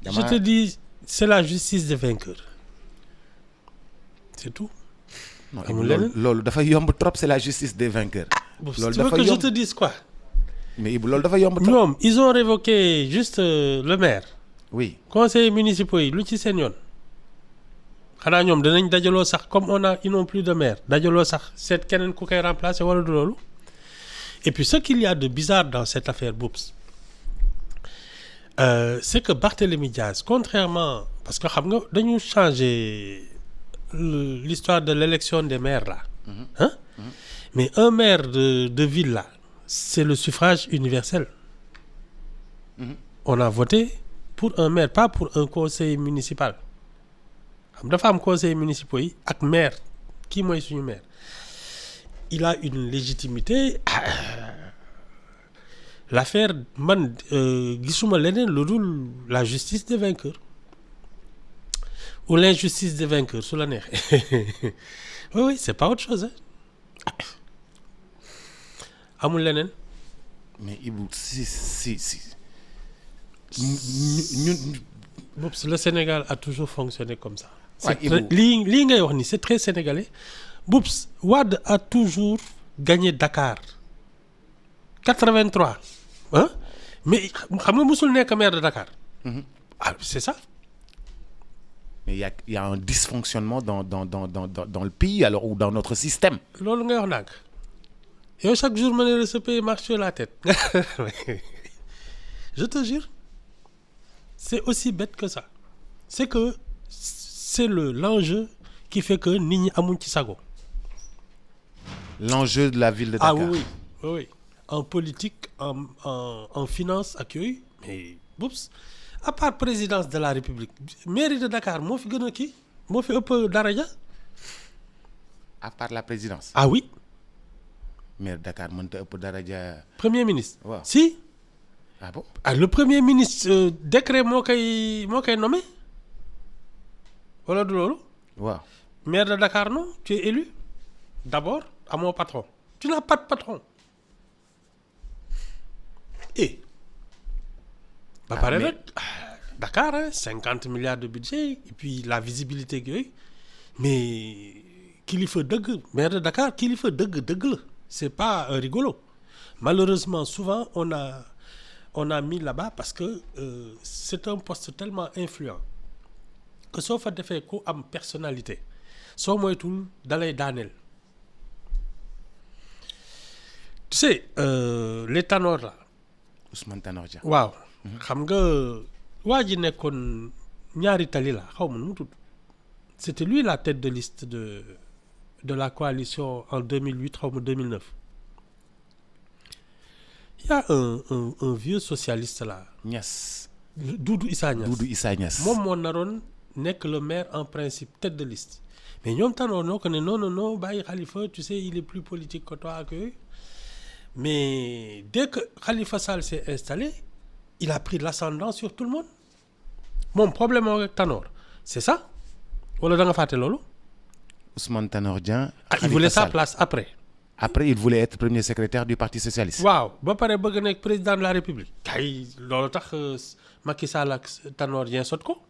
Je te dis, c'est la justice des vainqueurs. C'est tout. loolu dafa yomb trop, c'est la justice des vainqueurs. Tu veux que je te dise quoi? Mais Ibou, loolu dafa yomb trop. ñoom ils ont révoqué juste le maire. Oui. Conseillers municipaux yi lu ci seen yoon. xanaa ñoom danañ dajaloo sax comme ils n'ont plus de maire dajaloo sax seet keneen ku koy remplacer wala du loolu. Et puis ce qu'il y a de bizarre dans cette affaire Boubs, c'est que Barthélémy Diaz, contrairement, parce que xam nga dañu changer l'histoire de l'élection des maires là, hein? Mais un maire de ville là, c'est le suffrage universel. On a voté pour un maire, pas pour un conseiller municipal. xam dafa am conseiller municipal yi ak maire kii mooy suñu maire. Il a une légitimité. L'affaire man gisuma leneen lu dul la justice des vainqueurs ou l'injustice des vainqueurs su la neexee. Oui, c'est pas autre chose, hein. Amul leneen. Mais Ibou, si le Sénégal a toujours fonctionné comme ça. Ouais, lii ngay wax ni c'est très sénégalais. Boubs, Wade a toujours gagné Dakar 83, hein? Mais xam nga musul nekk maire de Dakar. Ah, c'est ça. Mais il y a un dysfonctionnement dans le pays alors, ou dans notre système. Loolu ngay wax nag yow chaque jour ma ne ce pays marche sur la tête. Je te jure, c'est aussi bête que ça. C'est que c'est l'enjeu qui fait que nit ñi amuñ ci sago. L'enjeu de la ville de Dakar. Ah oui. En politique, en finance ak yooyu, mais Boubs, à part présidence de la République, mairie de Dakar moo fi gën a kii moo fi ëpp daraja. À part la présidence. Ah oui. Maire de Dakar mënta ëpp daraja. Premier ministre. Waaw. Si. Ah bon? Ah, le premier ministre décret moo koy nommé wala du loolu. Waaw. Maire de Dakar non, tu es élu d'abord amoo patron. Tu n'as pas de patron. Et ba pare nag Dakar 50 milliards de budget et puis la visibilité yooyu mais kilifa dëgg maire de Dakar kilifa dëgg la. C'est pas un rigolo. Malheureusement souvent on a mis là-bas parce que c'est un poste tellement influent que soo fa defee ku am personnalité soo moytul dalay daaneel. Tu sais les Tanor là. Ousmane Tanor Dia. waaw xam nga waa ji nekkoon ñaari tali la xaw ma nu mu tudd. C'était lui la tête de liste de la coalition en 2008 xaw ma 2009. Il y a un vieux socialiste là. Niass. Doudou Issa Niass. Moom moo naroon nekk le maire en principe tête de liste. Mais ñoom Tanor noo ko ne non bàyyi Khalifa, tu sais il est plus politique que toi que. Mais dès que Khalifa Sall s'est installé, il a pris l'ascendant sur tout le monde. Mon problème avec Tanor, c'est ça? Wala da nga fàtte loolu? Ousmane Tanor Dia. Il voulait sa place après. Après, il voulait être premier secrétaire du Parti socialiste. Waaw ba pare bëgg nekk président de la République. Kay loolu tax Macky Sall ak Tanor Dieng sot ko.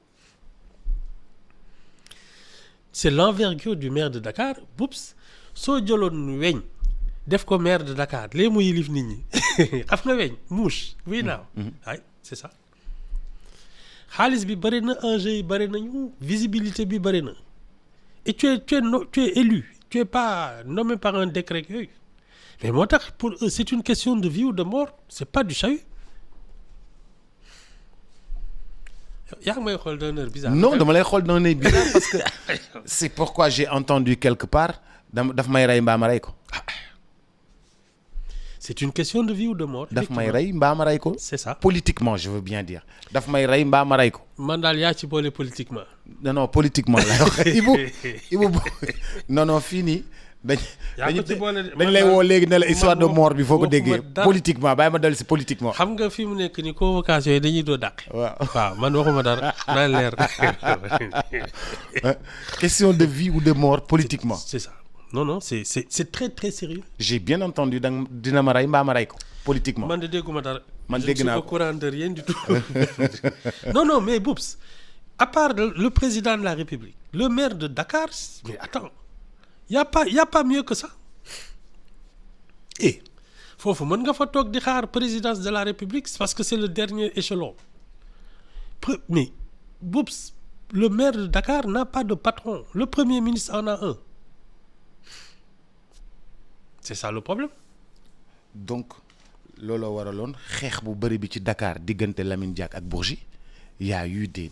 C'est l'envergure du maire de Dakar. Boubs soo jëloon weñ def ko maire de Dakar léegi mu yilif nit ñi xam nga weñ mouche buy naaw. ay c'est ça. xaalis bi bëri na enjeu yi bëri nañu visibilité bi bëri na et tu es élu tu es pas nommé par un décret yooyu mais moo tax pour eux c'est une question de vie ou de mort c'est pas du chahut. yaa ngi may xool d'un air bizarre. Non dama lay xool d'un air bizarre parce que c'est pourquoi j'ai entendu quelque part daf may rey mbaa ma rey ko. C'est une question de vie ou de mort. daf may rey mbaa ma rey ko. C'est ça. Politiquement je veux bien dire daf may rey mbaa ma rey ko. man daal yaa ci boole politiquement. non politiquement lay wax Ibou non fii nii dañ lay woo léegi ne la histoire de mort bi foo ko déggee politiquement bàyyi ma dal si politiquement. xam nga fi mu nekk ni convocation yi dañuy doo dàq. waaw man waxuma dara na leer. Question de vie ou de mort politiquement. C'est ça. non c'est très très sérieux. J'ai bien entendu dina ma rey mbaa ma rey ko politiquement. man de dégguma dara. man dégg naa ko je ne suis au courant de rien du tout. non mais Boubs, à part le président de la République, le maire de Dakar, mais attends, y a pas mieux que ça. Et foofu mën nga fa toog di xaar présidence de la République parce que c'est le dernier échelon. Mais Boubs, le maire de Dakar n'a pas de patron. Le premier ministre en a un. C'est ça le problème. Donc looloo waraloon xeex bu bëri bi ci Dakar diggante Lamine Diack ak Bourgi. Il y a eu des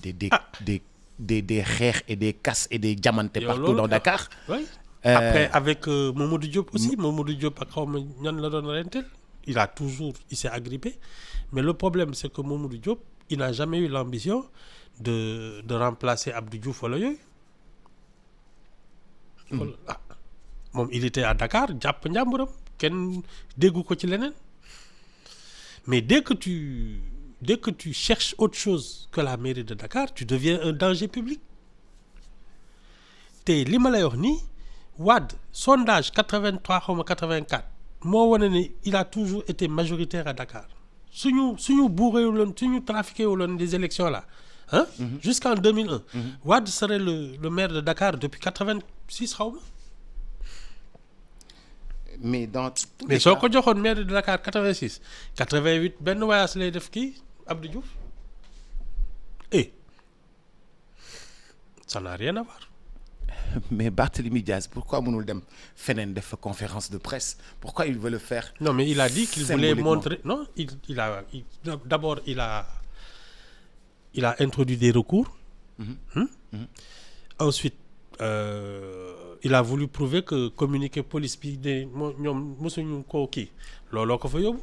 xeex et des casses et des jamante partout dans Dakar. Oui. Après avec Mamadou Diop aussi. Mamadou Diop ak xaw ma ñan la doon rentel. Il s'est agrippé. Mais le problème c'est que Mamadou Diop il n'a jamais eu l'ambition de remplacer Abdou Diouf wala yooyu. Moom il était à Dakar jàpp njàmburam kenn déggu ko ci leneen. Mais dès que tu cherches autre chose que la mairie de Dakar, tu deviens un danger public. te li ma lay wax nii Wade sondage 83 xaw ma 84 moo wane ne il a toujours été majoritaire à Dakar suñu buureewuloon suñu trafiqué wuloon des élections là hein jusqu'en 2001 Wade serait le maire de Dakar depuis 86 xaw ma. mais soo ko joxoon maire de Dakar 86 88 benn voyage lay def kii Abdou Diouf ça n'a rien à voir. Mais Barthélémy Diaz, pourquoi mënul dem feneen def conférence de presse? Pourquoi il veut le faire? Non, mais il a dit qu'il voulait montrer. Non, d'abord il a introduit des recours. Ensuite, il a voulu prouver que communiqué police bi de ñoom mosuñu koo kii looloo ko fa yóbbu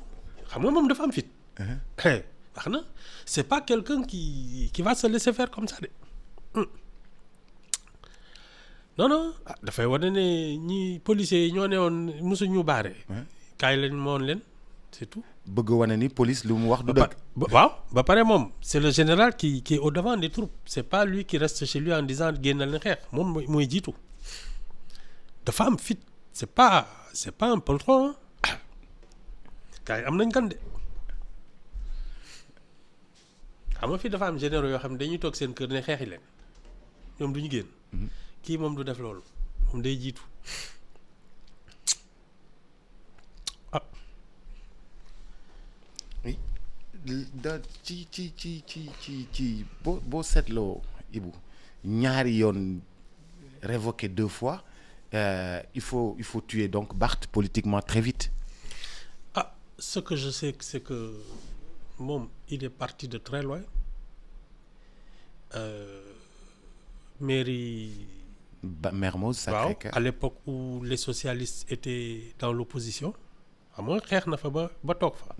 xam nga moom dafa am fit. wax na c'est pas quelqu'un qui va se laisser faire comme ça de. non dafay wane ne ñi policiers yi ñoo ne woon mosuñu baare. kaay lañ moon leen c'est tout. bëgg wane ni police lu mu wax du dëgg. waaw ba pare moom c'est le général qui est au devant des troupes c'est pas lui qui reste chez lui en disant génnal na xeex moom mooy jiitu dafa am fit c'est pas un poltron kaay am nañ kan de xam nga fi dafa am généraux yoo xam ne dañuy toog seen kër ne xeexi leen ñoom du ñu génn. kii moom du def loolu moom day jiitu ci boo seetloo Ibou ñaari yoon révoqué 2 fois il faut tuer donc Barth politiquement très vite. Ce que je sais c'est que moom il est parti de très loin mairie Mermoz Sacré-Cœur. À l'époque où les socialistes étaient dans l'opposition xam nga xeex na fa ba toog fa.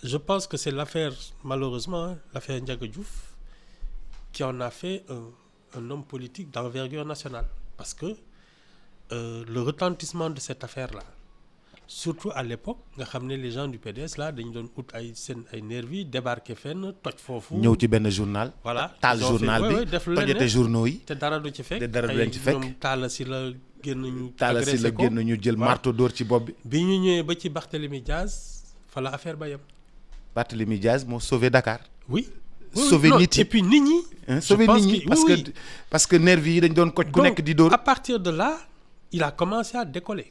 Je pense que c'est l'affaire malheureusement l'affaire Ndiaga Diouf qui en a fait un homme politique d'envergure nationale parce que le retentissement de cette affaire-là surtout à l'époque nga xam ne les gens du PDS là dañu doon ut ay nervis débarqué fenn toj foofu. ñëw ci benn journal. voilà taal journal bi tojate journaux yi. te dara du ci fekk dara du leen ci fekk ñoom Talla Sylla génn ñu. Talla Sylla génn ñu jël marteau dóor ci bopp bi. bi ñu ñëwee ba ci Barthélémy Diaz fa la affaire ba yem. Barthélémy Diaz moo sauvé Dakar. oui. sauvé nit yi et puis nit ñi. sauvé nit ñi parce que nervis yi dañ doon koj ku nekk di dóor. à partir de là il a commencé à décoller.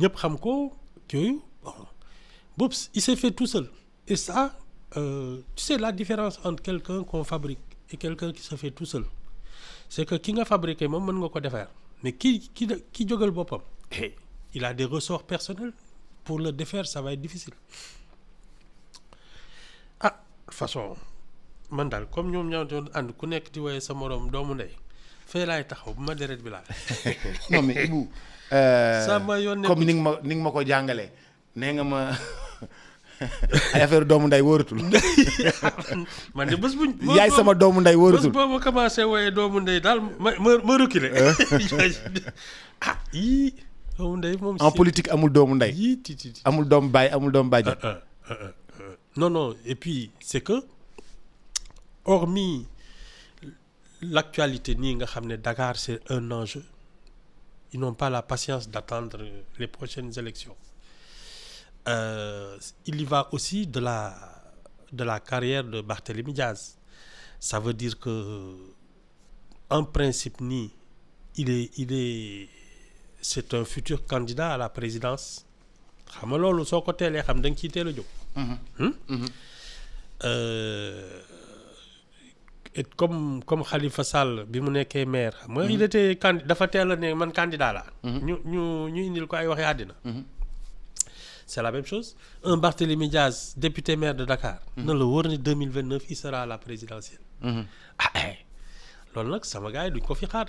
ñëpp xam ko kii Boubs il s'est fait tout seul et ça tu sais la différence entre quelqu'un qu'on fabrique et quelqu'un qui se fait tout seul c'est que ki nga fabriqué moom mën nga ko defar mais ki jógal boppam il a des ressorts personnels pour le défaire ça va être difficile façon man daal comme ñoom ñoo doon ànd ku nekk di woye sa moroom doomu ndey fee laay taxaw bu ma deret bi laa non mais Ibou comme ni nga ma ko jàngalee nee nga ma ay affaire doomu nday wóoratul. man de bés buñ. yaay sama doomu nday wóoratul bés boo ma commencé wooyee doomu nday daal ma reculer. yii doomu nday moom. en politique amul doomu nday. yii amul doomu baay amul doomu bàjjen. non et puis c'est que hormis l'actualité nii nga xam ne Dakar c'est un enjeu ils n'ont pas la patience d'attendre les prochaines élections il y va aussi de la carrière de Barthélémy Diaz ça veut dire que en principe nii c'est un futur candidat à la présidence xam nga loolu soo ko teelee xam da nga ciy teel a jóg. Et comme Khalifa Sall bi mu nekkee maire xam nga il était dafa teel a ne man candidat la ñu indil ko ay waxi àddina. C'est la même chose un Barthélémy Diaz député maire de Dakar. na la wóor ni 2029 il sera à la présidentielle. Loolu nag sama gars yi duñ ko fi xaar.